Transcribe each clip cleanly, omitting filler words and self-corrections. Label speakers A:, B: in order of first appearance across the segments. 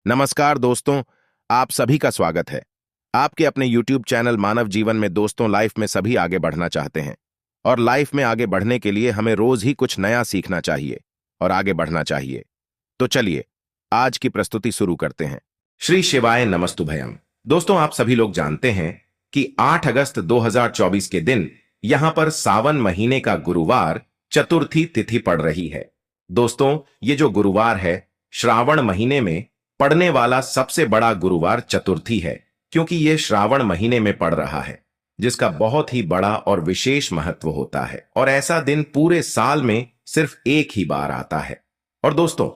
A: नमस्कार दोस्तों, आप सभी का स्वागत है। आपके अपने YouTube चैनल मानव जीवन में दोस्तों, लाइफ में सभी आगे बढ़ना चाहते हैं और लाइफ में आगे बढ़ने के लिए हमें रोज ही कुछ नया सीखना चाहिए और आगे बढ़ना चाहिए। तो चलिए आज की प्रस्तुति शुरू करते हैं। श्री शिवाय नमस्तुभयम। दोस्तों, आप सभी लोग जानते हैं कि 8 अगस्त 2024 के दिन यहां पर सावन महीने का गुरुवार चतुर्थी तिथि पड़ रही है। दोस्तों, ये जो गुरुवार है श्रावण महीने में पड़ने वाला सबसे बड़ा गुरुवार चतुर्थी है, क्योंकि यह श्रावण महीने में पड़ रहा है, जिसका बहुत ही बड़ा और विशेष महत्व होता है। और ऐसा दिन पूरे साल में सिर्फ एक ही बार आता है। और दोस्तों,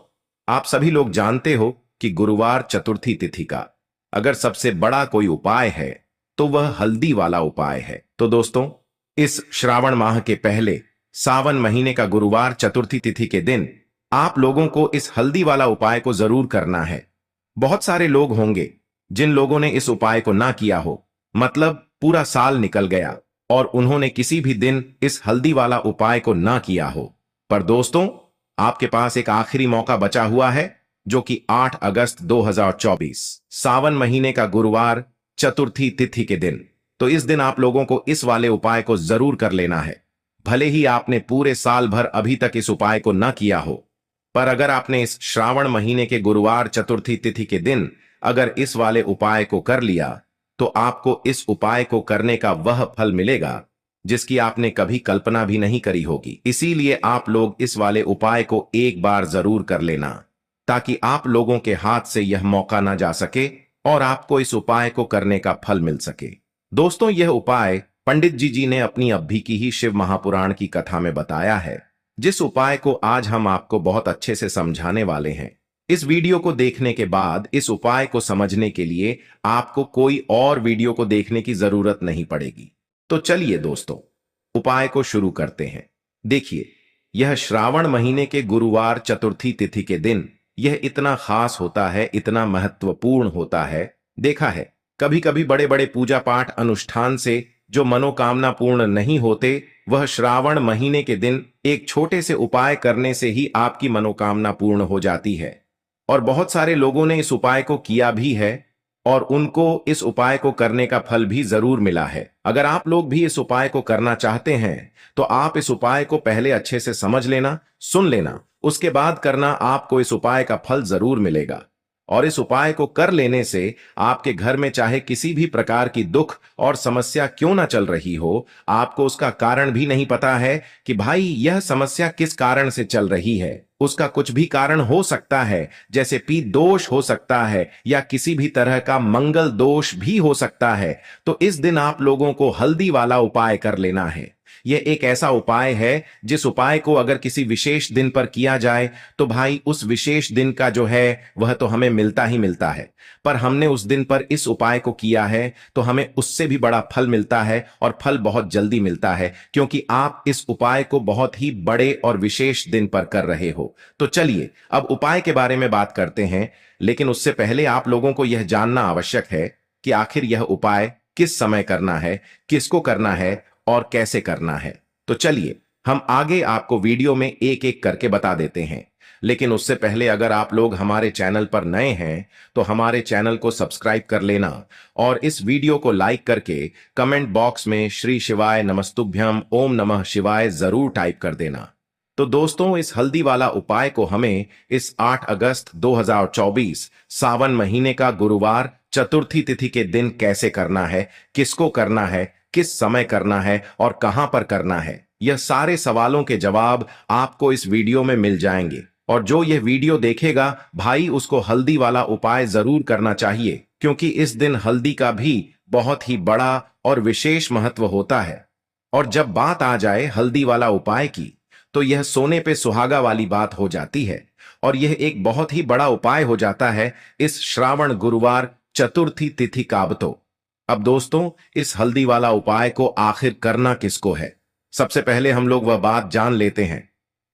A: आप सभी लोग जानते हो कि गुरुवार चतुर्थी तिथि का अगर सबसे बड़ा कोई उपाय है तो वह हल्दी वाला उपाय है। तो दोस्तों, इस श्रावण माह के पहले सावन महीने का गुरुवार चतुर्थी तिथि के दिन आप लोगों को इस हल्दी वाला उपाय को जरूर करना है। बहुत सारे लोग होंगे जिन लोगों ने इस उपाय को ना किया हो, मतलब पूरा साल निकल गया और उन्होंने किसी भी दिन इस हल्दी वाला उपाय को ना किया हो। पर दोस्तों, आपके पास एक आखिरी मौका बचा हुआ है, जो कि 8 अगस्त 2024 सावन महीने का गुरुवार चतुर्थी तिथि के दिन। तो इस दिन आप लोगों को इस वाले उपाय को जरूर कर लेना है। भले ही आपने पूरे साल भर अभी तक इस उपाय को ना किया हो, पर अगर आपने इस श्रावण महीने के गुरुवार चतुर्थी तिथि के दिन अगर इस वाले उपाय को कर लिया, तो आपको इस उपाय को करने का वह फल मिलेगा जिसकी आपने कभी कल्पना भी नहीं करी होगी। इसीलिए आप लोग इस वाले उपाय को एक बार जरूर कर लेना, ताकि आप लोगों के हाथ से यह मौका ना जा सके और आपको इस उपाय को करने का फल मिल सके। दोस्तों, यह उपाय पंडित जी ने अपनी अभी की ही शिव महापुराण की कथा में बताया है, जिस उपाय को आज हम आपको बहुत अच्छे से समझाने वाले हैं। इस वीडियो को देखने के बाद इस उपाय को समझने के लिए आपको कोई और वीडियो को देखने की जरूरत नहीं पड़ेगी। तो चलिए दोस्तों, उपाय को शुरू करते हैं। देखिए, यह श्रावण महीने के गुरुवार चतुर्थी तिथि के दिन यह इतना खास होता है, इतना महत्वपूर्ण होता है। देखा है, कभी कभी बड़े बड़े पूजा पाठ अनुष्ठान से जो मनोकामना पूर्ण नहीं होते, वह श्रावण महीने के दिन एक छोटे से उपाय करने से ही आपकी मनोकामना पूर्ण हो जाती है। और बहुत सारे लोगों ने इस उपाय को किया भी है और उनको इस उपाय को करने का फल भी जरूर मिला है। अगर आप लोग भी इस उपाय को करना चाहते हैं, तो आप इस उपाय को पहले अच्छे से समझ लेना, सुन लेना, उसके बाद करना। आपको इस उपाय का फल जरूर मिलेगा। और इस उपाय को कर लेने से आपके घर में चाहे किसी भी प्रकार की दुख और समस्या क्यों ना चल रही हो, आपको उसका कारण भी नहीं पता है कि भाई यह समस्या किस कारण से चल रही है। उसका कुछ भी कारण हो सकता है, जैसे पीत दोष हो सकता है या किसी भी तरह का मंगल दोष भी हो सकता है। तो इस दिन आप लोगों को हल्दी वाला उपाय कर लेना है। यह एक ऐसा उपाय है जिस उपाय को अगर किसी विशेष दिन पर किया जाए, तो भाई उस विशेष दिन का जो है वह तो हमें मिलता ही मिलता है। पर हमने उस दिन पर इस उपाय को किया है तो हमें उससे भी बड़ा फल मिलता है, और फल बहुत जल्दी मिलता है, क्योंकि आप इस उपाय को बहुत ही बड़े और विशेष दिन पर कर रहे हो। तो चलिए अब उपाय के बारे में बात करते हैं, लेकिन उससे पहले आप लोगों को यह जानना आवश्यक है कि आखिर यह उपाय किस समय करना है, किसको करना है और कैसे करना है। तो चलिए हम आगे आपको वीडियो में एक एक करके बता देते हैं। लेकिन उससे पहले अगर आप लोग हमारे चैनल पर नए हैं, तो हमारे चैनल को सब्सक्राइब कर लेना और इस वीडियो को लाइक करके कमेंट बॉक्स में श्री शिवाय नमस्तुभ्यम ओम नमः शिवाय जरूर टाइप कर देना। तो दोस्तों, इस हल्दी वाला उपाय को हमें इस 8 अगस्त 2024 सावन महीने का गुरुवार चतुर्थी तिथि के दिन कैसे करना है, किसको करना है, किस समय करना है और कहां पर करना है, यह सारे सवालों के जवाब आपको इस वीडियो में मिल जाएंगे। और जो यह वीडियो देखेगा भाई, उसको हल्दी वाला उपाय जरूर करना चाहिए, क्योंकि इस दिन हल्दी का भी बहुत ही बड़ा और विशेष महत्व होता है। और जब बात आ जाए हल्दी वाला उपाय की, तो यह सोने पे सुहागा वाली बात हो जाती है और यह एक बहुत ही बड़ा उपाय हो जाता है इस श्रावण गुरुवार चतुर्थी तिथि का। अब दोस्तों, इस हल्दी वाला उपाय को आखिर करना किसको है, सबसे पहले हम लोग वह बात जान लेते हैं।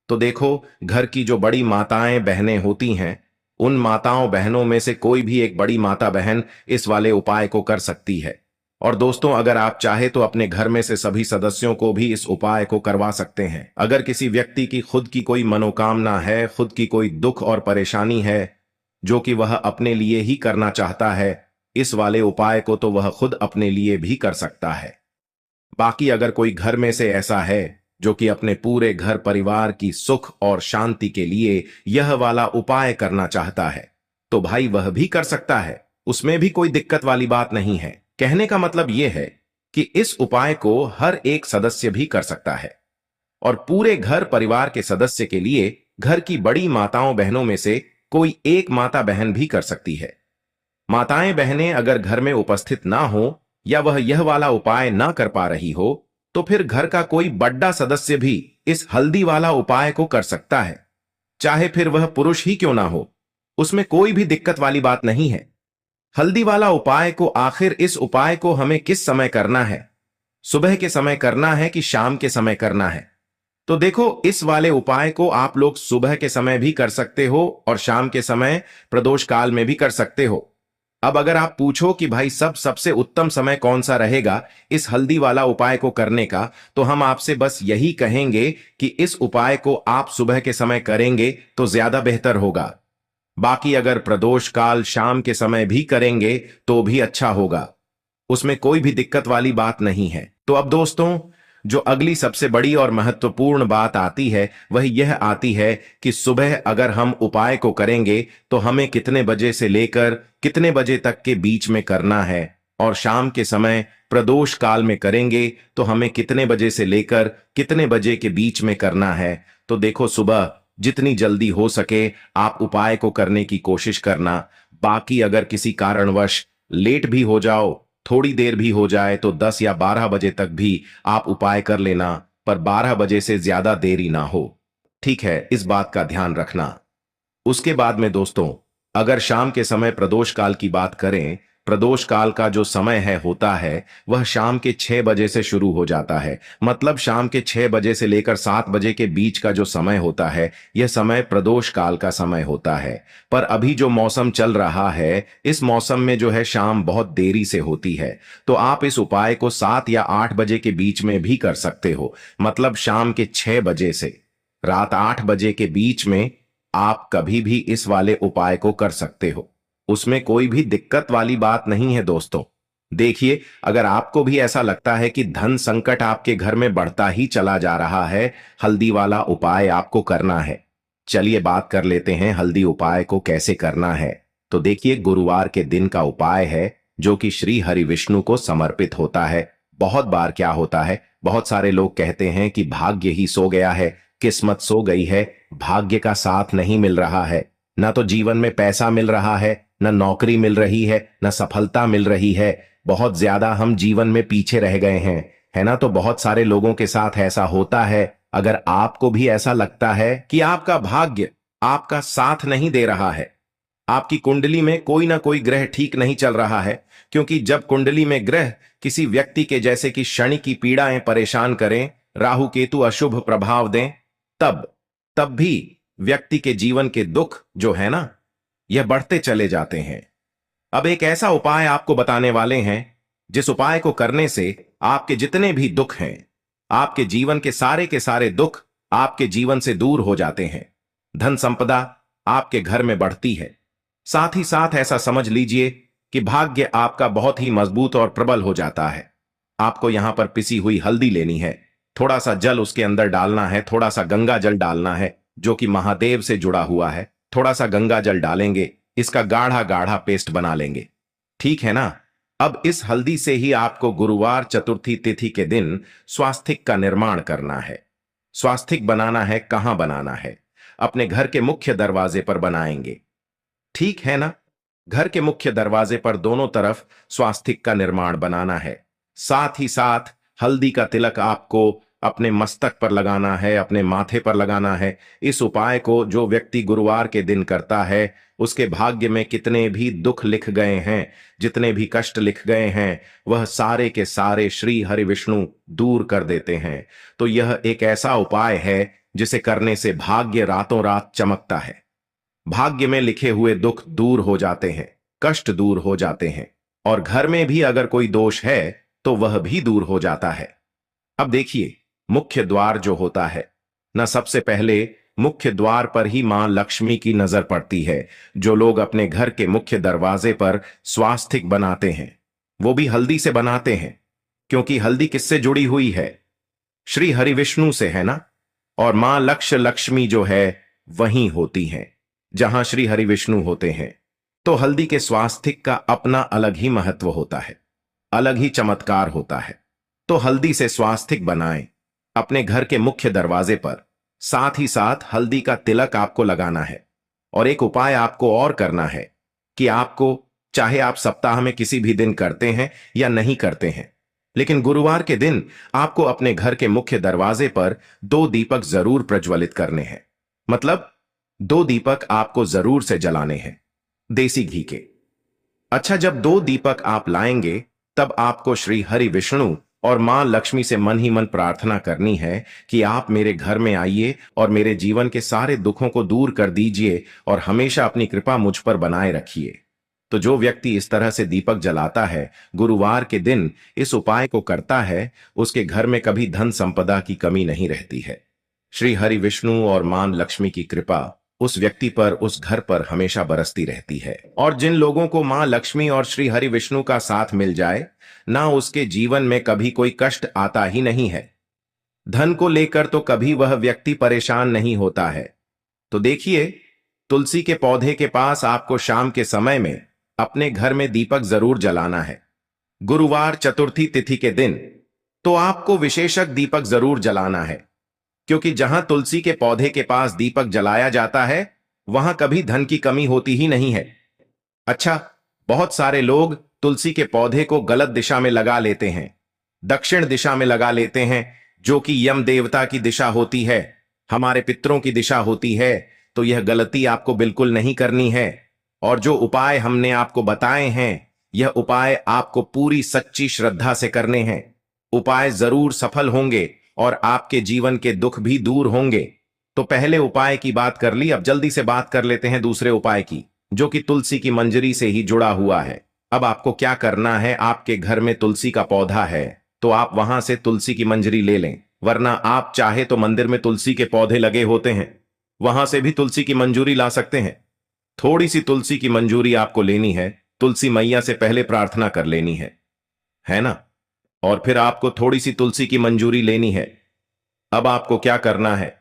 A: तो देखो, घर की जो बड़ी माताएं बहनें होती हैं, उन माताओं बहनों में से कोई भी एक बड़ी माता बहन इस वाले उपाय को कर सकती है। और दोस्तों, अगर आप चाहे तो अपने घर में से सभी सदस्यों को भी इस उपाय को करवा सकते हैं। अगर किसी व्यक्ति की खुद की कोई मनोकामना है, खुद की कोई दुख और परेशानी है, जो कि वह अपने लिए ही करना चाहता है, इस वाले उपाय को तो वह खुद अपने लिए भी कर सकता है। बाकी अगर कोई घर में से ऐसा है जो कि अपने पूरे घर परिवार की सुख और शांति के लिए यह वाला उपाय करना चाहता है, तो भाई वह भी कर सकता है, उसमें भी कोई दिक्कत वाली बात नहीं है। कहने का मतलब यह है कि इस उपाय को हर एक सदस्य भी कर सकता है और पूरे घर परिवार के सदस्य के लिए घर की बड़ी माताओं बहनों में से कोई एक माता बहन भी कर सकती है। माताएं बहनें अगर घर में उपस्थित ना हो या वह यह वाला उपाय ना कर पा रही हो, तो फिर घर का कोई बड़ा सदस्य भी इस हल्दी वाला उपाय को कर सकता है, चाहे फिर वह पुरुष ही क्यों ना हो, उसमें कोई भी दिक्कत वाली बात नहीं है। हल्दी वाला उपाय को आखिर इस उपाय को हमें किस समय करना है, सुबह के समय करना है कि शाम के समय करना है? तो देखो, इस वाले उपाय को आप लोग सुबह के समय भी कर सकते हो और शाम के समय प्रदोष काल में भी कर सकते हो। अब अगर आप पूछो कि भाई सबसे उत्तम समय कौन सा रहेगा इस हल्दी वाला उपाय को करने का, तो हम आपसे बस यही कहेंगे कि इस उपाय को आप सुबह के समय करेंगे तो ज्यादा बेहतर होगा। बाकी अगर प्रदोष काल शाम के समय भी करेंगे तो भी अच्छा होगा, उसमें कोई भी दिक्कत वाली बात नहीं है। तो अब दोस्तों, जो अगली सबसे बड़ी और महत्वपूर्ण बात आती है वह यह आती है कि सुबह अगर हम उपाय को करेंगे तो हमें कितने बजे से लेकर कितने बजे तक के बीच में करना है, और शाम के समय प्रदोष काल में करेंगे तो हमें कितने बजे से लेकर कितने बजे के बीच में करना है। तो देखो, सुबह जितनी जल्दी हो सके आप उपाय को करने की कोशिश करना। बाकी अगर किसी कारणवश लेट भी हो जाओ, थोड़ी देर भी हो जाए, तो 10 या 12 बजे तक भी आप उपाय कर लेना, पर 12 बजे से ज्यादा देरी ना हो। ठीक है, इस बात का ध्यान रखना। उसके बाद में दोस्तों, अगर शाम के समय प्रदोष काल की बात करें, प्रदोष काल का जो समय है होता है वह शाम के 6 बजे से शुरू हो जाता है। मतलब शाम के 6 बजे से लेकर 7 बजे के बीच का जो समय होता है यह समय प्रदोष काल का समय होता है। पर अभी जो मौसम चल रहा है, इस मौसम में जो है शाम बहुत देरी से होती है, तो आप इस उपाय को 7 या 8 बजे के बीच में भी कर सकते हो। मतलब शाम के 6 बजे से रात 8 बजे के बीच में आप कभी भी इस वाले उपाय को कर सकते हो, उसमें कोई भी दिक्कत वाली बात नहीं है दोस्तों। देखिए, अगर आपको भी ऐसा लगता है कि धन संकट आपके घर में बढ़ता ही चला जा रहा है, हल्दी वाला उपाय आपको करना है। चलिए बात कर लेते हैं हल्दी उपाय को कैसे करना है। तो देखिए, गुरुवार के दिन का उपाय है जो कि श्री हरि विष्णु को समर्पित होता है। बहुत बार क्या होता है, बहुत सारे लोग कहते हैं कि भाग्य ही सो गया है, किस्मत सो गई है, भाग्य का साथ नहीं मिल रहा है, ना तो जीवन में पैसा मिल रहा है, न नौकरी मिल रही है, न सफलता मिल रही है, बहुत ज्यादा हम जीवन में पीछे रह गए हैं, है ना। तो बहुत सारे लोगों के साथ ऐसा होता है। अगर आपको भी ऐसा लगता है कि आपका भाग्य आपका साथ नहीं दे रहा है, आपकी कुंडली में कोई ना कोई ग्रह ठीक नहीं चल रहा है, क्योंकि जब कुंडली में ग्रह किसी व्यक्ति के जैसे कि शनि की पीड़ाएं परेशान करें, राहु केतु अशुभ प्रभाव दें, तब तब भी व्यक्ति के जीवन के दुख जो है ना, यह बढ़ते चले जाते हैं। अब एक ऐसा उपाय आपको बताने वाले हैं जिस उपाय को करने से आपके जितने भी दुख हैं, आपके जीवन के सारे दुख आपके जीवन से दूर हो जाते हैं, धन संपदा आपके घर में बढ़ती है। साथ ही साथ ऐसा समझ लीजिए कि भाग्य आपका बहुत ही मजबूत और प्रबल हो जाता है। आपको यहां पर पिसी हुई हल्दी लेनी है, थोड़ा सा जल उसके अंदर डालना है, थोड़ा सा गंगा जल डालना है जो कि महादेव से जुड़ा हुआ है। थोड़ा सा गंगा जल डालेंगे, इसका गाढ़ा गाढ़ा पेस्ट बना लेंगे, ठीक है ना। अब इस हल्दी से ही आपको गुरुवार चतुर्थी तिथि के दिन स्वास्तिक का निर्माण करना है। स्वास्तिक बनाना है, कहां बनाना है? अपने घर के मुख्य दरवाजे पर बनाएंगे, ठीक है ना। घर के मुख्य दरवाजे पर दोनों तरफ स्वास्तिक का निर्माण बनाना है। साथ ही साथ हल्दी का तिलक आपको अपने मस्तक पर लगाना है, अपने माथे पर लगाना है। इस उपाय को जो व्यक्ति गुरुवार के दिन करता है, उसके भाग्य में कितने भी दुख लिख गए हैं, जितने भी कष्ट लिख गए हैं, वह सारे के सारे श्री हरि विष्णु दूर कर देते हैं। तो यह एक ऐसा उपाय है जिसे करने से भाग्य रातों रात चमकता है। भाग्य में लिखे हुए दुख दूर हो जाते हैं, कष्ट दूर हो जाते हैं, और घर में भी अगर कोई दोष है तो वह भी दूर हो जाता है। अब देखिए, मुख्य द्वार जो होता है ना, सबसे पहले मुख्य द्वार पर ही मां लक्ष्मी की नजर पड़ती है। जो लोग अपने घर के मुख्य दरवाजे पर स्वास्तिक बनाते हैं वो भी हल्दी से बनाते हैं, क्योंकि हल्दी किससे जुड़ी हुई है? श्री हरि विष्णु से, है ना। और मां लक्ष्मी जो है वहीं होती हैं जहां श्री हरि विष्णु होते हैं। तो हल्दी के स्वास्तिक का अपना अलग ही महत्व होता है, अलग ही चमत्कार होता है। तो हल्दी से स्वास्तिक बनाएं अपने घर के मुख्य दरवाजे पर। साथ ही साथ हल्दी का तिलक आपको लगाना है। और एक उपाय आपको और करना है कि आपको, चाहे आप सप्ताह में किसी भी दिन करते हैं या नहीं करते हैं, लेकिन गुरुवार के दिन आपको अपने घर के मुख्य दरवाजे पर 2 दीपक जरूर प्रज्वलित करने हैं। मतलब 2 दीपक आपको जरूर से जलाने हैं, देसी घी के। अच्छा, जब 2 दीपक आप लाएंगे तब आपको श्री हरि विष्णु और मां लक्ष्मी से मन ही मन प्रार्थना करनी है कि आप मेरे घर में आइए और मेरे जीवन के सारे दुखों को दूर कर दीजिए और हमेशा अपनी कृपा मुझ पर बनाए रखिए। तो जो व्यक्ति इस तरह से दीपक जलाता है, गुरुवार के दिन इस उपाय को करता है, उसके घर में कभी धन संपदा की कमी नहीं रहती है। श्री हरि विष्णु और मां लक्ष्मी की कृपा उस व्यक्ति पर, उस घर पर हमेशा बरसती रहती है। और जिन लोगों को मां लक्ष्मी और श्री हरि विष्णु का साथ मिल जाए ना, उसके जीवन में कभी कोई कष्ट आता ही नहीं है। धन को लेकर तो कभी वह व्यक्ति परेशान नहीं होता है। तो देखिए, तुलसी के पौधे के पास आपको शाम के समय में अपने घर में दीपक जरूर जलाना है। गुरुवार चतुर्थी तिथि के दिन तो आपको विशेषक दीपक जरूर जलाना है, क्योंकि जहां तुलसी के पौधे के पास दीपक जलाया जाता है वहां कभी धन की कमी होती ही नहीं है। अच्छा, बहुत सारे लोग तुलसी के पौधे को गलत दिशा में लगा लेते हैं, दक्षिण दिशा में लगा लेते हैं, जो कि यम देवता की दिशा होती है, हमारे पितरों की दिशा होती है। तो यह गलती आपको बिल्कुल नहीं करनी है। और जो उपाय हमने आपको बताए हैं, यह उपाय आपको पूरी सच्ची श्रद्धा से करने हैं। उपाय जरूर सफल होंगे और आपके जीवन के दुख भी दूर होंगे। तो पहले उपाय की बात कर ली, अब जल्दी से बात कर लेते हैं दूसरे उपाय की, जो कि तुलसी की मंजरी से ही जुड़ा हुआ है। अब आपको क्या करना है, आपके घर में तुलसी का पौधा है तो आप वहां से तुलसी की मंजरी ले लें, वरना आप चाहे तो मंदिर में तुलसी के पौधे लगे होते हैं, वहां से भी तुलसी की मंजूरी ला सकते हैं। थोड़ी सी तुलसी की मंजूरी आपको लेनी है, तुलसी मैया से पहले प्रार्थना कर लेनी है ना। और फिर आपको थोड़ी सी तुलसी की मंजूरी लेनी है। अब आपको क्या करना है,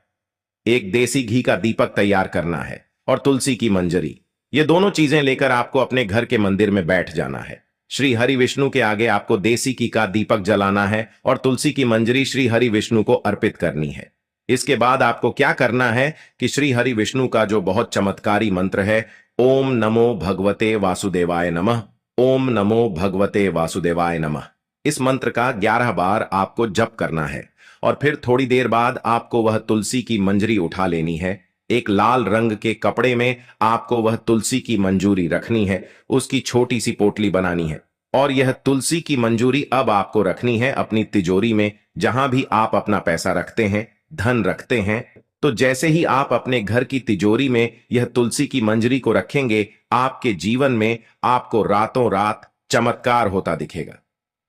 A: एक देसी घी का दीपक तैयार करना है और तुलसी की मंजरी, ये दोनों चीजें लेकर आपको अपने घर के मंदिर में बैठ जाना है। श्री हरि विष्णु के आगे आपको देसी घी का दीपक जलाना है और तुलसी की मंजरी श्री हरि विष्णु को अर्पित करनी है। इसके बाद आपको क्या करना है कि श्री हरि विष्णु का जो बहुत चमत्कारी मंत्र है, ओम नमो भगवते वासुदेवाय नमः, ओम नमो भगवते वासुदेवाय नमः, इस मंत्र का 11 बार आपको जप करना है। और फिर थोड़ी देर बाद आपको वह तुलसी की मंजरी उठा लेनी है। एक लाल रंग के कपड़े में आपको वह तुलसी की मंजूरी रखनी है, उसकी छोटी सी पोटली बनानी है। और यह तुलसी की मंजूरी अब आपको रखनी है अपनी तिजोरी में, जहां भी आप अपना पैसा रखते हैं, धन रखते हैं। तो जैसे ही आप अपने घर की तिजोरी में यह तुलसी की मंजरी को रखेंगे, आपके जीवन में आपको रातों रात चमत्कार होता दिखेगा।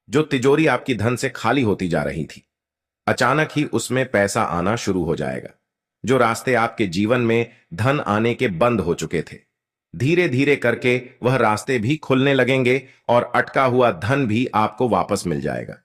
A: जो तिजोरी आपकी धन से खाली होती जा रही थी, अचानक ही उसमें पैसा आना शुरू हो जाएगा। जो रास्ते आपके जीवन में धन आने के बंद हो चुके थे, धीरे धीरे करके वह रास्ते भी खुलने लगेंगे और अटका हुआ धन भी आपको वापस मिल जाएगा,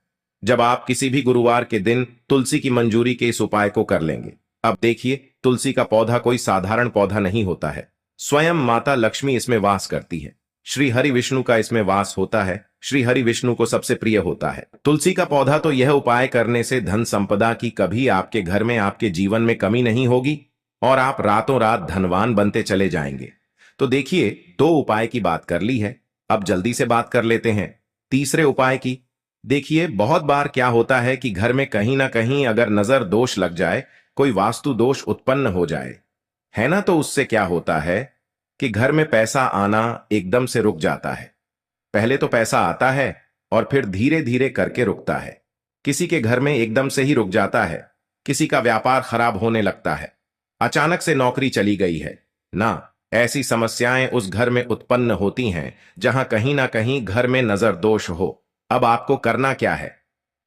A: जब आप किसी भी गुरुवार के दिन तुलसी की मंजूरी के इस उपाय को कर लेंगे। अब देखिए, तुलसी का पौधा कोई साधारण पौधा नहीं होता है, स्वयं माता लक्ष्मी इसमें वास करती है। श्री हरि विष्णु का इसमें वास होता है, श्री हरि विष्णु को सबसे प्रिय होता है तुलसी का पौधा। तो यह उपाय करने से धन संपदा की कभी आपके घर में, आपके जीवन में कमी नहीं होगी और आप रातों रात धनवान बनते चले जाएंगे। तो देखिए, 2 उपाय की बात कर ली है, अब जल्दी से बात कर लेते हैं तीसरे उपाय की। देखिए, बहुत बार क्या होता है कि घर में कहीं ना कहीं अगर नजर दोष लग जाए, कोई वास्तु दोष उत्पन्न हो जाए, है ना, तो उससे क्या होता है कि घर में पैसा आना एकदम से रुक जाता है। पहले तो पैसा आता है और फिर धीरे धीरे करके रुकता है। किसी के घर में एकदम से ही रुक जाता है, किसी का व्यापार खराब होने लगता है, अचानक से नौकरी चली गई है ना। ऐसी समस्याएं उस घर में उत्पन्न होती हैं जहां कहीं ना कहीं घर में नजर दोष हो। अब आपको करना क्या है,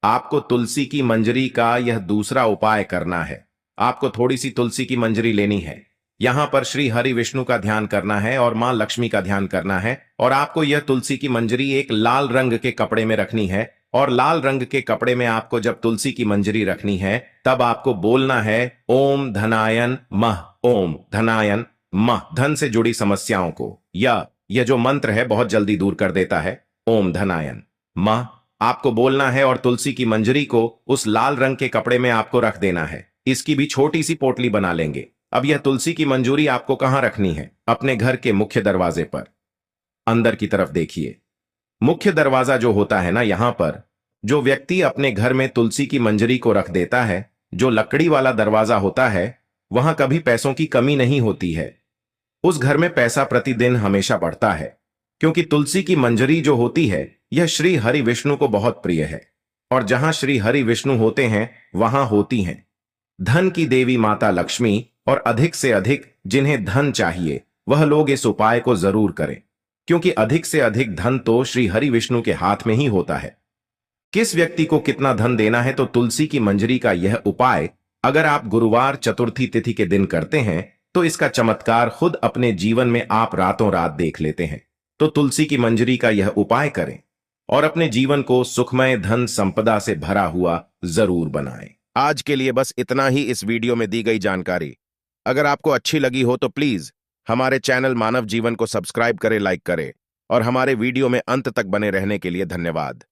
A: आपको तुलसी की मंजरी का यह दूसरा उपाय करना है। आपको थोड़ी सी तुलसी की मंजरी लेनी है। यहाँ पर श्री हरि विष्णु का ध्यान करना है और मां लक्ष्मी का ध्यान करना है, और आपको यह तुलसी की मंजरी एक लाल रंग के कपड़े में रखनी है। और लाल रंग के कपड़े में आपको जब तुलसी की मंजरी रखनी है, तब आपको बोलना है ओम धनायन मह, ओम धनायन मह। धन से जुड़ी समस्याओं को यह जो मंत्र है बहुत जल्दी दूर कर देता है। ओम धनायन मह आपको बोलना है और तुलसी की मंजरी को उस लाल रंग के कपड़े में आपको रख देना है। इसकी भी छोटी सी पोटली बना लेंगे। अब यह तुलसी की मंजूरी आपको कहां रखनी है? अपने घर के मुख्य दरवाजे पर अंदर की तरफ देखिए। मुख्य दरवाजा जो होता है ना, यहां पर जो व्यक्ति अपने घर में तुलसी की मंजरी को रख देता है, जो लकड़ी वाला दरवाजा होता है, वहां कभी पैसों की कमी नहीं होती है। उस घर में पैसा प्रतिदिन हमेशा बढ़ता है, क्योंकि तुलसी की मंजरी जो होती है यह श्री हरि विष्णु को बहुत प्रिय है। और जहां श्री हरि विष्णु होते हैं वहां होती हैं धन की देवी माता लक्ष्मी। और अधिक से अधिक जिन्हें धन चाहिए वह लोग इस उपाय को जरूर करें, क्योंकि अधिक से अधिक धन तो श्री हरि विष्णु के हाथ में ही होता है। किस व्यक्ति को कितना धन देना है, तो तुलसी की मंजरी का यह उपाय अगर आप गुरुवार चतुर्थी तिथि के दिन करते हैं तो इसका चमत्कार खुद अपने जीवन में आप रातों रात देख लेते हैं। तो तुलसी की मंजरी का यह उपाय करें और अपने जीवन को सुखमय धन संपदा से भरा हुआ जरूर बनाएं। आज के लिए बस इतना ही इस वीडियो में दी गई जानकारी। अगर आपको अच्छी लगी हो तो प्लीज हमारे चैनल मानव जीवन को सब्सक्राइब करें, लाइक करें, और हमारे वीडियो में अंत तक बने रहने के लिए धन्यवाद।